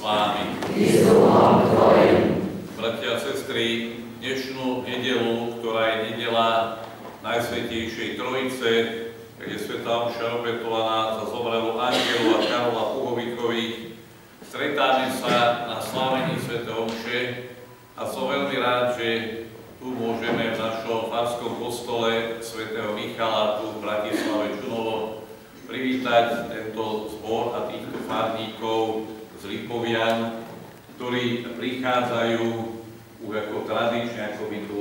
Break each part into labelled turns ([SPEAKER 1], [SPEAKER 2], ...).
[SPEAKER 1] vámi.
[SPEAKER 2] I s duchom tvojim.
[SPEAKER 1] Bratia a sestry, dnešnú nedeľu, ktorá je nedeľa Najsvätejšej Trojice, kde svätá omša obetovaná za zomrelú Angelu a Karola Puhovíkových, stretáme sa na slávení svätej omše a som veľmi rád, že tu môžeme v našom farskom kostole svätého Michala tu v Bratislave Čunovo privítať tento zbor a týchto farníkov z Lipovian, ktorí prichádzajú už ako tradične, ako by tu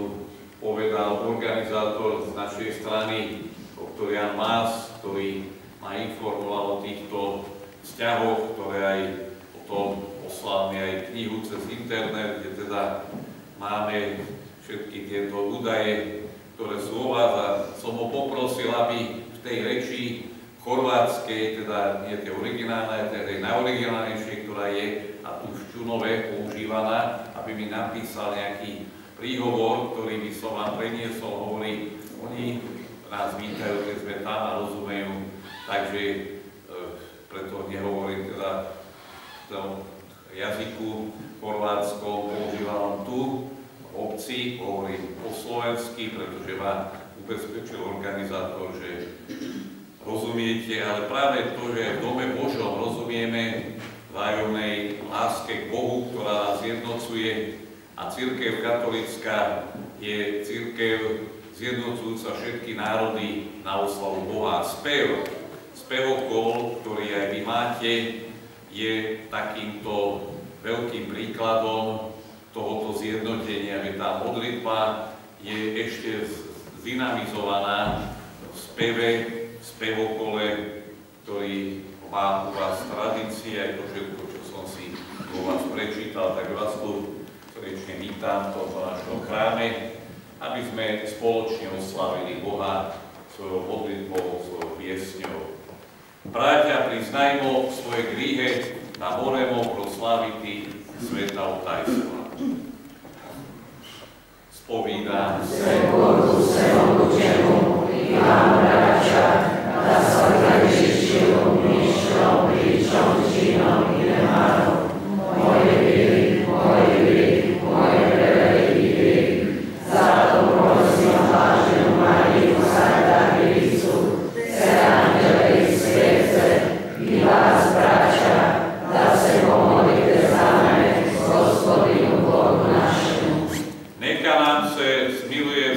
[SPEAKER 1] povedal organizátor z našej strany, doktor Jan Más, ktorý ma informoval o týchto vzťahoch, ktoré aj potom poslal mi aj knihu cez internet, kde teda máme všetky tieto údaje, ktoré sú o vás, a som ho poprosil, aby v tej reči chorvátskej, teda nie tej originálnej, tej najoriginálnejšej, ktorá je a tu v Čunove používaná, aby mi napísal nejaký príhovor, ktorý by som vám preniesol. Hovorí, oni nás vítajú, keď sme tam a rozumejú, takže preto nehovorím teda v tom jazyku chorvátskom, používam tu obci, hovorím po slovensky, pretože ma ubezpečil organizátor, že rozumiete, ale práve to, že v Dome Božom rozumieme vzájomnej láske k Bohu, ktorá nás jednocuje, a cirkev katolická je cirkev zjednocujúca všetky národy na oslavu Boha. Spevokol, ktorý aj vy máte, je takýmto veľkým príkladom tohoto zjednotenia, že tá modlitba je ešte zdynamizovaná v spevokole, ktorý má u vás tradície, aj to všetko, čo som si u vás prečítal, tak vás tu srdečne vítam v tomto našom chráme, aby sme spoločne oslavili Boha svojou modlitbou, svojou piesňou. Bratia, priznajmo svoje gríhe na moremo proslaviti sveta otajstva. Spovídam
[SPEAKER 2] se Bohu Všemohúcemu i vám, bratia, da sa Ježišu myšľou, príčom, činom i nemárom, moje viny, moje preveliký hriech. Za to prosím váženú Mariu Sanktáricu, Serangele i Sviece, i vás, bratia, da se pomodlite za mene, Gospodinu Bohu našemu.
[SPEAKER 1] Neka nám se smiluje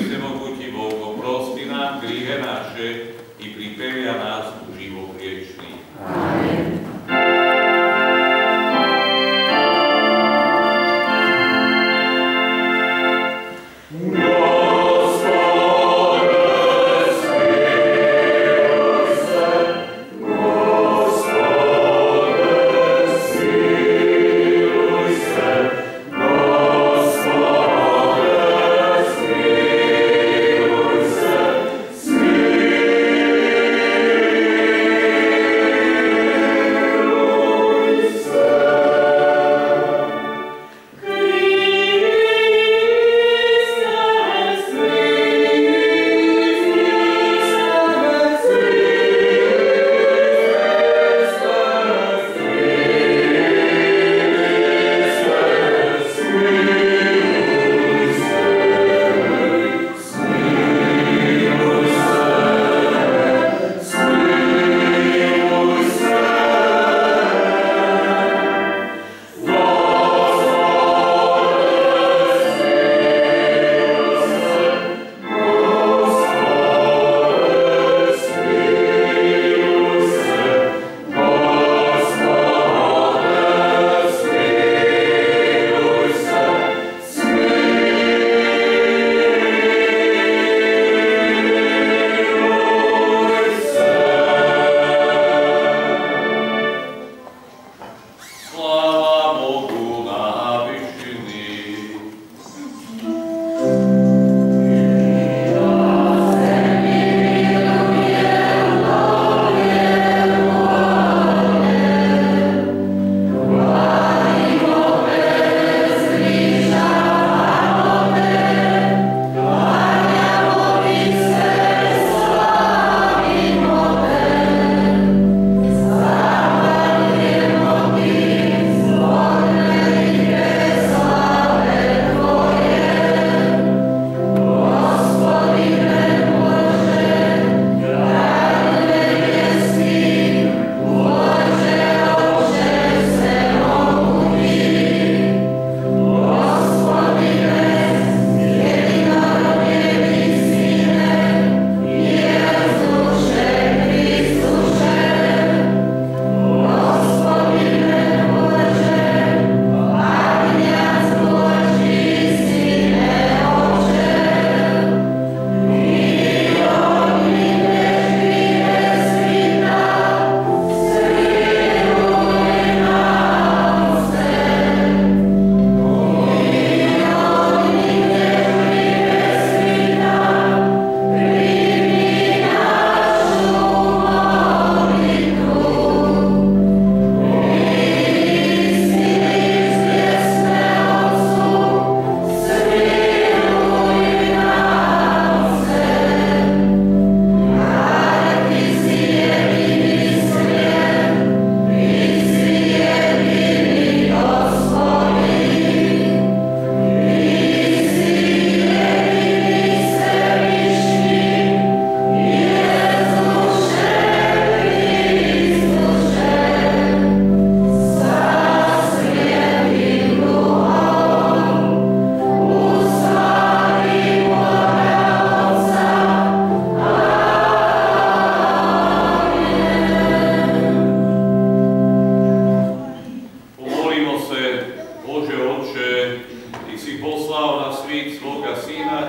[SPEAKER 1] prenose, Bože Otče, Ty si poslal na svet svoga Syna,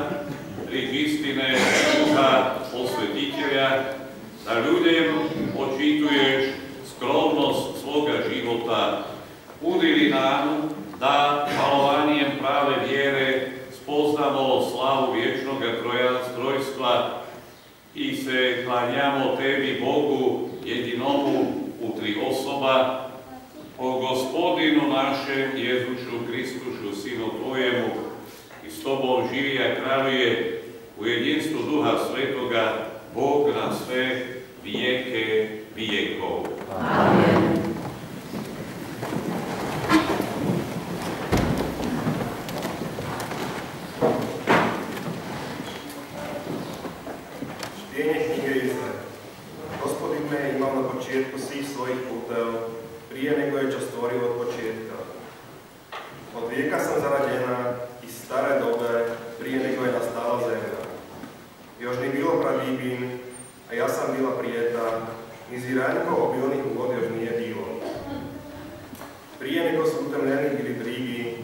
[SPEAKER 1] riek istine Ducha Osvetiteľa, da ľuďom očituješ skromnosť svoga života. Udeli nám, da malovaniem práve viere spoznamo slavu viečnoga trojstva i se klanjamo Tebi, Bogu, jedinomu u tri osoba, po Gospodinu našem Jezušu Kristušu, Synu Tvojemu, i s Tobou živi a kráľuje u jedinstvu Duha Svetoga, Bog na sve vieke viekov.
[SPEAKER 2] Amen.
[SPEAKER 3] Čtienie knjige Izrael. Gospodin me imao na početku svih svojih puteva, prije nego je čo stvorio od početka. Od vijeka sam zarađena iz stare dobe, prije nego je nastala zemlja. Još ni bilo pradibin, a ja sam bila prijeta, ni ziranjko obilnih vod još nije bilo. Prije nego su utemljeni bili brigi,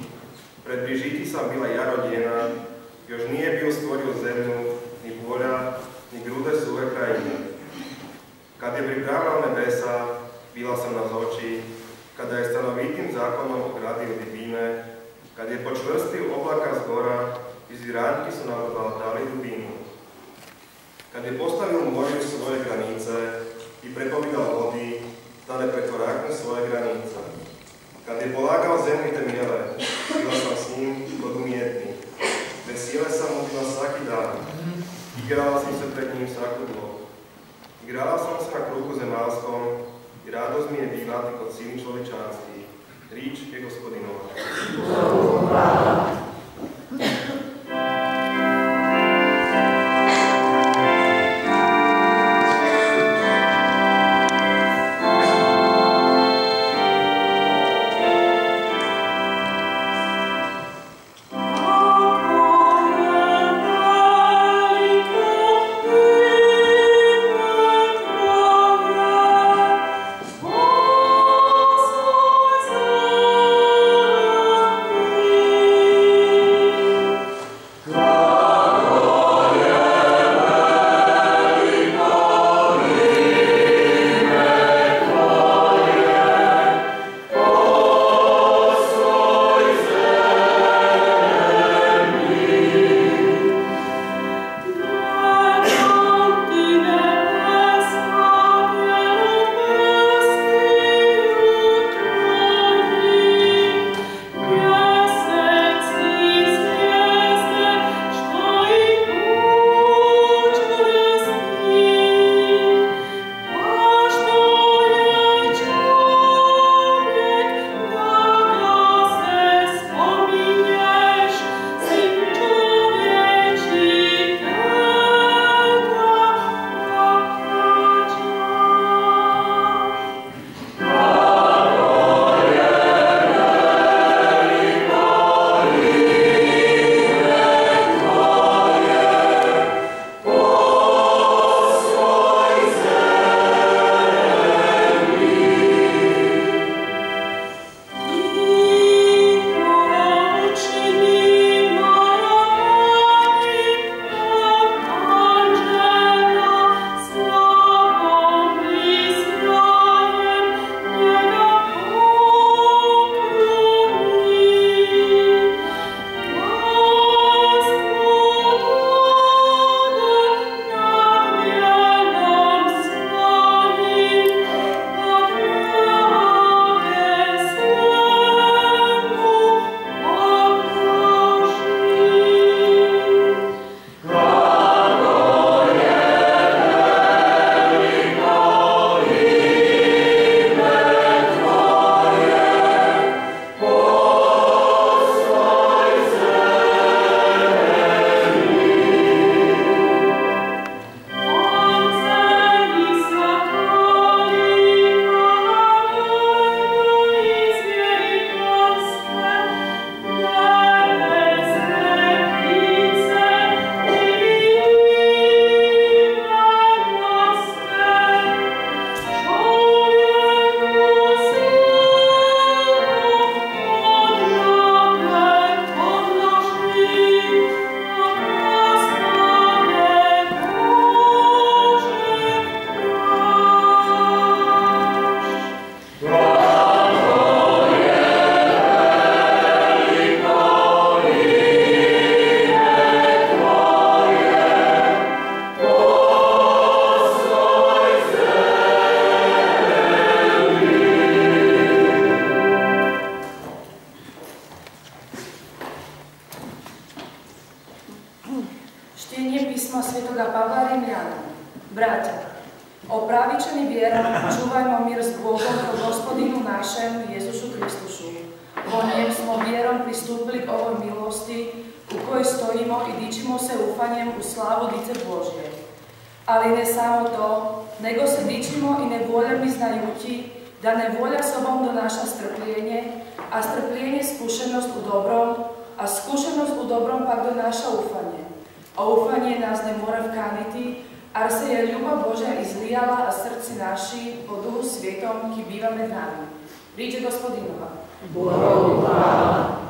[SPEAKER 3] pred brižiti sam bila ja rođena, još nije bio stvorio zemlju, ni polja, ni grude suve krajine. Kad je pripravljao nebesa, bila sam nazoči, kada je stanovitim zakonom ogradio dibine, kad je počvrstio oblaka zgora, iz viranjki su nam odvaltali dubinu. Kad je postavil morju svoje granice i prepovidal vodi, da ne pretvorakne svoje granice. Kad je polagao zemlji temjele, bila sam s njim kod umjetnih. Vesile sam mu bila svaki dan. Igrala sam se pred njim svaku dlog. Igrala sam se na kruhu zemalskom i radost mi je bila ti kod sini čovečanskih. Rič je Gospodinova.
[SPEAKER 2] Hvala.
[SPEAKER 4] Čtenie písma svätého Pavla Rímľanom. Bratia, opravičení vierom čúvajmo mír s Bohom po Gospodinu našemu Jezušu Kristušu. Po njem smo vierom pristúpili k ovoj milosti, u kojoj stojimo i dičimo se ufanjem u slavu dice Božje. Ali ne samo to, nego se dičimo i nevoljami znajući da nevolja sobom donaša strpljenje, a strpljenje skušenost u dobrom, a skušenost u dobrom pak donaša ufanje. A ufanje nás ne mora vkaniti, ar se je ljubav Božja izlijala a srci naši po Duhu Svjetom, ki biva med nami. Riječ Gospodinova.
[SPEAKER 2] Bogu hvala.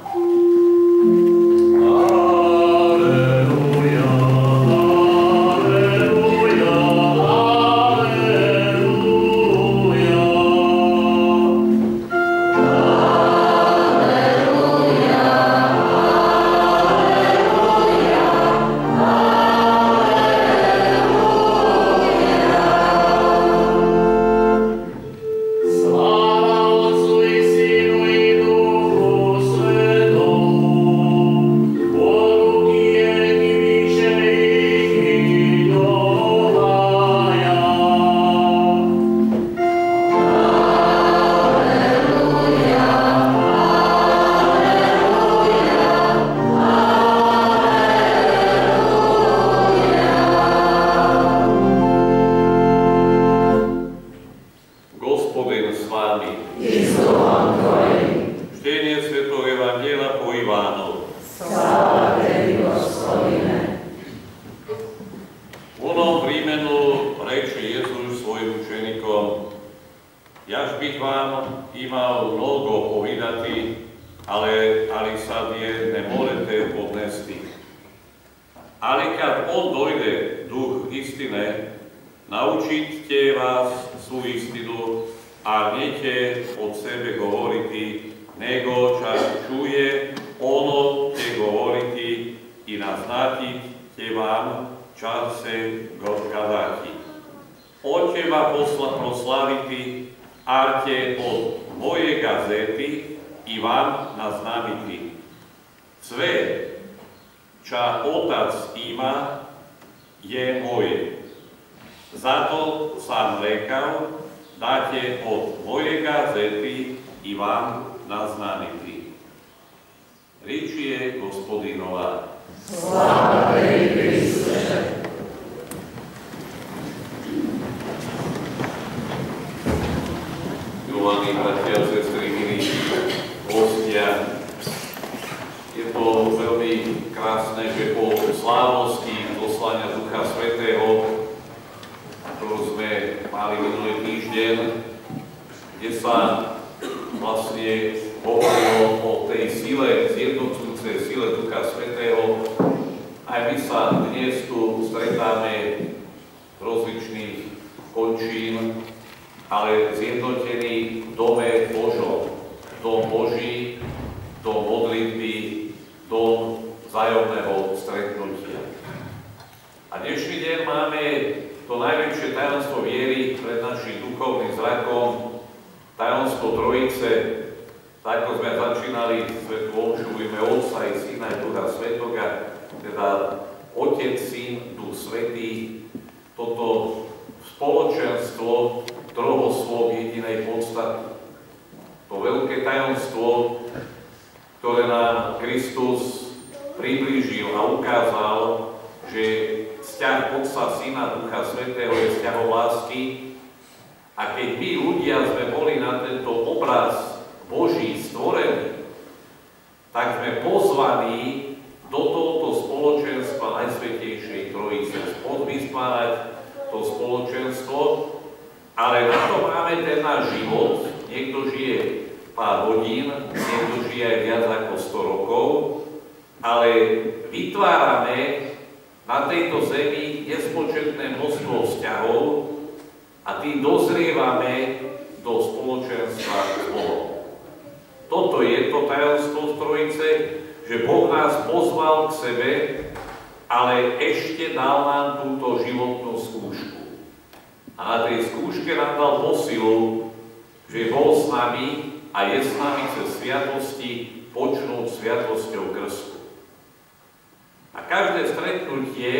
[SPEAKER 1] každé stretnutie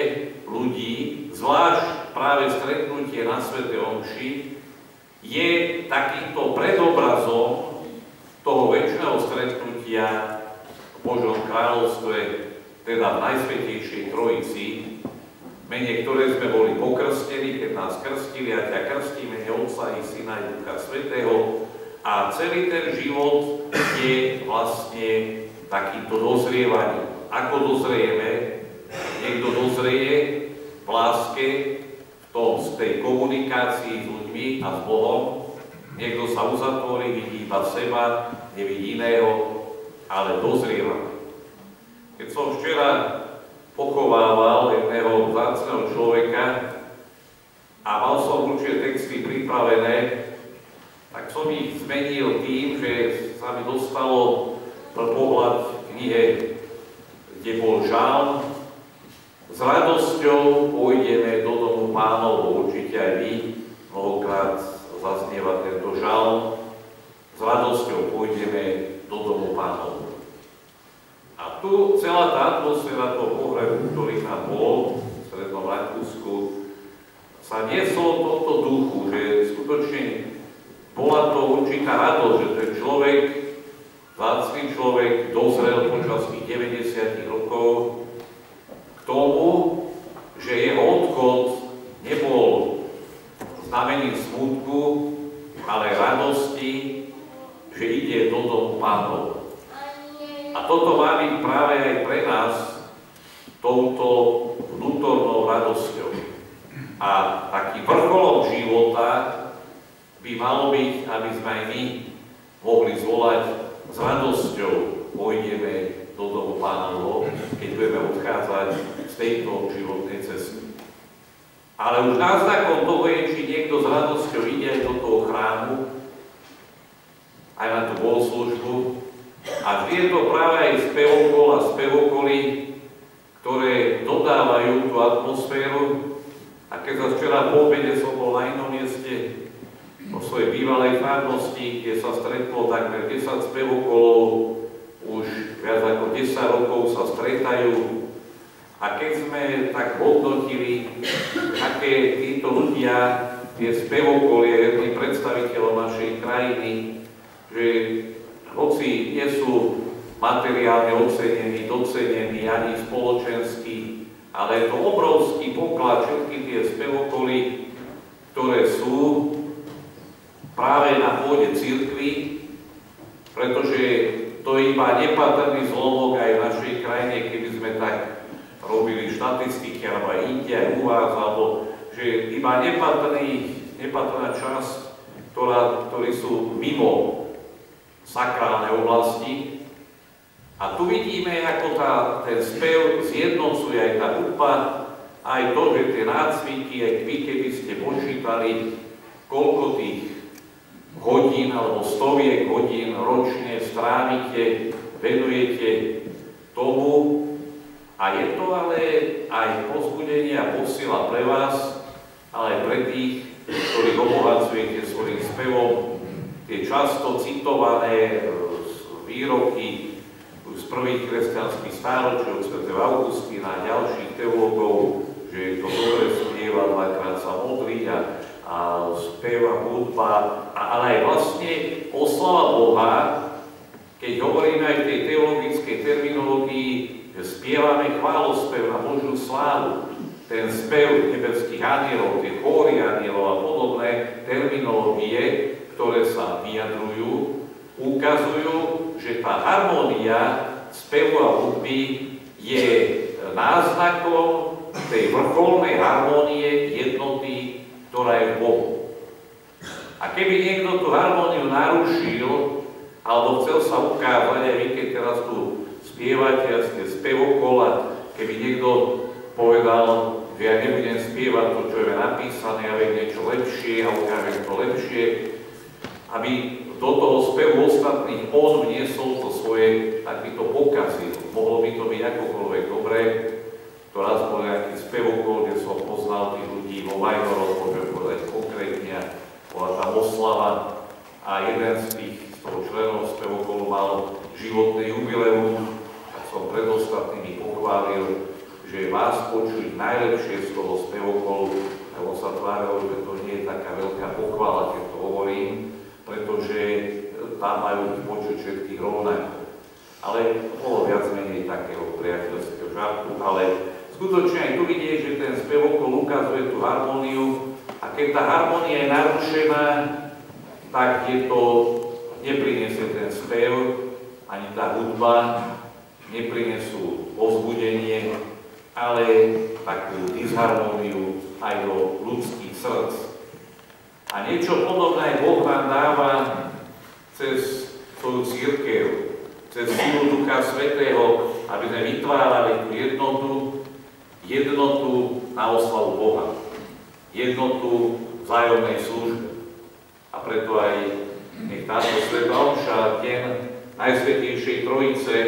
[SPEAKER 1] ľudí, zvlášť práve stretnutie na svätej omši, je takýmto predobrazom toho väčšného stretnutia v Božom kráľovstve, teda v Najsvätejšej Trojici, mene ktoré sme boli pokrstení, keď nás krstili, a ťa krstí mene Otca i Syna i Ducha Svätého. A celý ten život je vlastne takýmto dozrievaním. Ako dozrieme? Niekto dozrie v láske, v tej komunikácii s ľuďmi a s Bohom. Niekto sa uzatvorí, vidí iba seba, nevidí iného, ale dozrieva. Keď som včera pochovával jedného vzácneho človeka a mal som určite texty pripravené, tak som ich zmenil tým, že sa mi dostalo pohľad v knihe, kde bol žalm. S radosťou pôjdeme do domu Pánovho, určite aj vy, mnohokrát zaznieva tento žalm. S radosťou pôjdeme do domu Pánovho. A tu celá tá atmosféra toho pohrebu, ktorý tam bol v Strednom Rakúsku, sa niesol v tomto duchu, že skutočne bola to určitá radosť, že ten človek, vzácny človek, dozrel počas tých 90 rokov k tomu, že jeho odchod nebol znamením smútku, ale radosti, že ide do domu Pánovho. A toto má byť práve aj pre nás touto vnútornou radosťou. A takým vrcholom života by malo byť, aby sme aj my mohli zvolať s radosťou pôjdeme do domu Pánovho, keď budeme odchádzať z tejto životnej cesty. Ale už náznakom toho je, či niekto s radosťou ide aj do toho chrámu, aj na tú bohoslužbu. A vždy je to práve aj spevokol a spevokoly, ktoré dodávajú tú atmosféru. A keď sa včera po obede som bol na inom mieste, vo svojej bývalej farnosti, kde sa stretlo takmer 10 spevokolov, už viac ako 10 rokov sa stretajú. A keď sme tak hodnotili, aké títo ľudia, tie spevokolie, jedným predstaviteľom našej krajiny, že hoci nie sú materiálne ocenení, docenení ani spoločensky, ale je to obrovský poklad, všetky tie spevokoly, ktoré sú práve na pôde cirkvi, pretože to je iba nepatrný zlomok aj v našej krajine, keby sme tak robili štatistiky, alebo aj inde, aj u vás, alebo že iba nepatrná časť, ktorí sú mimo sakrálne oblasti. A tu vidíme, ako ten spev zjednocuje aj tá hudba, aj to, že tie nácviky, aj vy, keby ste počítali, koľko tých hodín alebo stoviek hodín ročne strávite, venujete tomu. A je to ale aj povzbudenie a posila pre vás, ale aj pre tých, ktorých obohacujete svojím spevom tie často citované výroky z prvých kresťanských stáročí od svätého Augustína a ďalších teológov, že je to dobre spieva, dvakrát sa modlí a spieva hudba, ale aj vlastne oslava Boha, keď hovoríme aj v tej teologickej terminológii, že spievame chválospev na Božiu slávu, ten spev nebeských anielov, tie chóry anielov a podobné terminológie, ktoré sa vyjadrujú, ukazujú, že tá harmónia spevu a hudby je náznakom tej vrcholnej harmónie jednoty, ktorá je v Bohu. A keby niekto tú harmóniu narušil, alebo chcel sa ukázať, aj vy, keď teraz tu spievate a ste spevokola, keby niekto povedal, že ja nebudem spievať to, čo je napísané, ja viem niečo lepšie a ukážem to lepšie, aby do toho spevu ostatných on vniesol to svoje, tak by to pokazil. Mohlo by to byť akokoľvek dobré. To raz bol nejaký spevokol, kde som poznal tých ľudí vo Vajnoroch, môžem povedať konkrétne, bola tam oslava a jeden z tých členov spevokolu mal životné jubileum, tak som pred ostatnými pochválil, že že vás počuť najlepšie z toho spevokolu, lebo sa tvárilo, že to nie je taká veľká pochvála, keď to hovorím, pretože tam majú počuť všetkých rovnako. Ale bolo viac menej takého priateľského žartu, ale skutočne aj tu vidieť, že ten spevokol ukazuje tú harmóniu a keď tá harmónia je narušená, tak je to, neprinesie ten spev, ani tá hudba, neprinesú povzbudenie, ale takú disharmóniu aj do ľudských srdc. A niečo podobné Boh nám dáva cez svoju cirkev, cez silu Ducha Svätého, aby sme vytvárali tú jednotu na oslavu Boha, jednotu vzájomnej služby. A preto aj nech táto svätá omša, deň Najsvätejšej Trojice,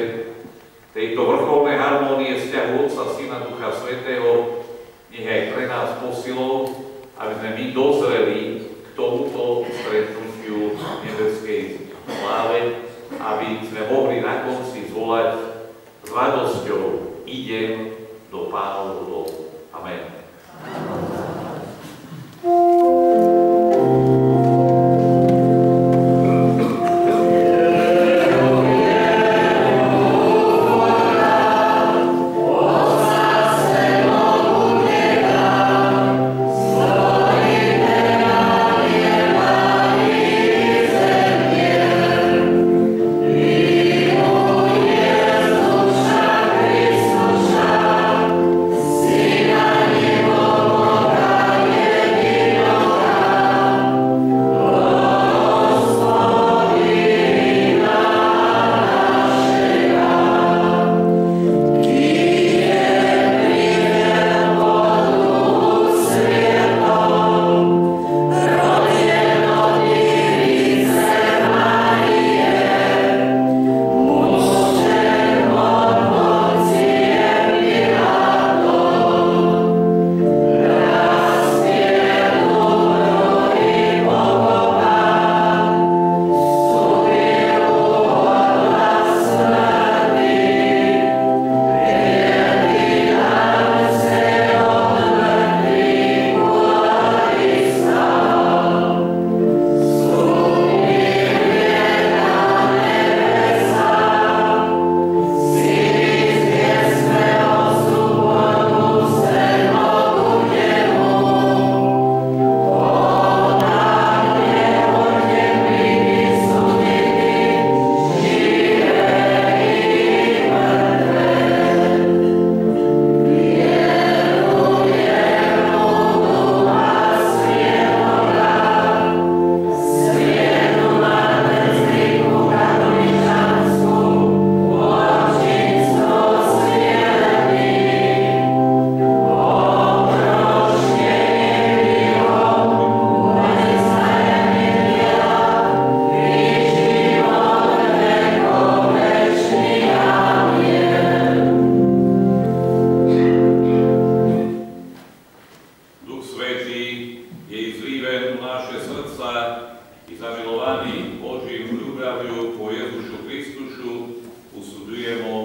[SPEAKER 1] tejto vrcholnej harmónie vzťahu Otca, Syna, Ducha Svätého, nech aj pre nás posilou, aby sme my dozreli k tomuto stretnutiu nebeskej sláve, aby sme mohli na konci zvolať s radosťou: idem do Pánovho domu. Amen.
[SPEAKER 5] Zamilovaní Božím ľubaviu po Jezušu Kristušu usudujemo